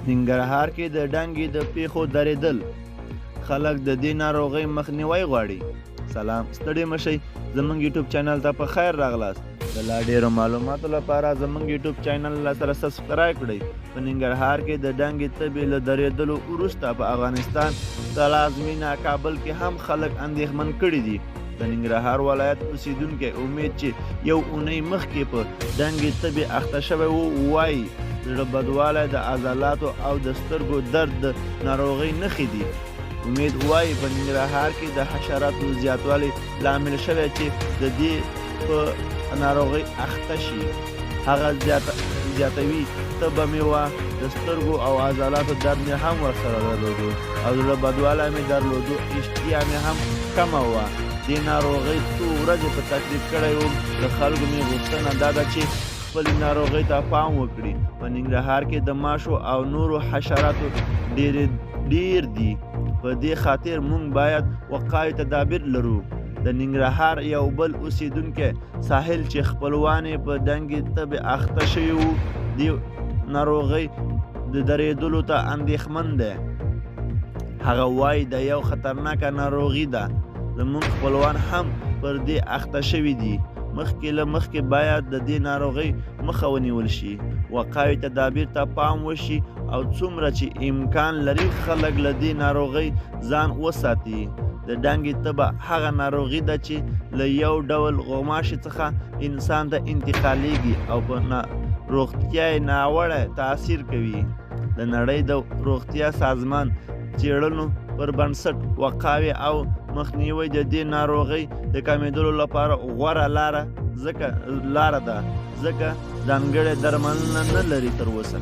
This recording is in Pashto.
ننګرهار کې د ډنګې د پیښو درېدل، خلک د دې ناروغۍ مخنیوی غواړي. سلام، ستړي مشئ، زموږ یوټیوب چینل ته په خیر راغلاست. د لا ډېرو معلوماتو لپاره زموږ یوټیوب چینل سره سبسکرایب کړئ. په ننګرهار کې د ډنګې تبې له درېدلو وروسته په افغانستان پلازمینه کابل کې هم خلک اندېښمن کړي دي. د ننګرهار ولایت اوسیدونکی امید چې یو اونۍ مخکې په ډنګې تبې اخته شوی و، وایي زړه بدوالی د عضلاتو او د سترګو درد د ناروغۍ نښې دي. امید وایي په ننګرهار کې د حشراتو زیاتوالی لامل شوی چې د دې په ناروغۍ اخته شي. هغه زیاتوي تبه مې وه، د سترګو او عضلاتو درد مې هم ورسره درلودو او زړه بدوالی مې درلودو، اشتها مې هم کمه وه. دې ناروغۍ څو ورځې په تکلیف کړی وم. د خلکو مې غوښتنه دا ده چې خپلې ناروغۍ ته پام وکړي. په ننګرهار کې د ماشو او نورو حشراتو ډېر دي، په دې خاطر موږ باید وقایوي تدابیر لرو. د ننګرهار یو بل اوسیدونکی ساحل چې خپلوان یې په ډنګې تبې اخته شوي وو، دې ناروغۍ د درېدلو ته اندېښمن دی. هغه وایي د یو خطرناکه ناروغي ده. زموږ خپلوان هم پر دې اخته شوي دي. مخکې له مخکې باید د دې ناروغۍ مخه ونیول شي، وقایوي تدابیر ته پام وشي او څومره چې امکان لري خلک له دې ناروغۍ ځان وساتي. د ډنګې تبه هغه ناروغي ده چې له یو ډول غوماشي څخه انسان ته انتقالیږي او په روغتیا یې ناوړه تاثیر کوي. د نړۍ د روغتیا سازمان څېړنو پر بنسټ وقایوي او مخنیوی د دې ناروغۍ د کمېدلو لپاره غوره لاره ده، ځکه ځانګړې درملنه نه لري تر اوسه.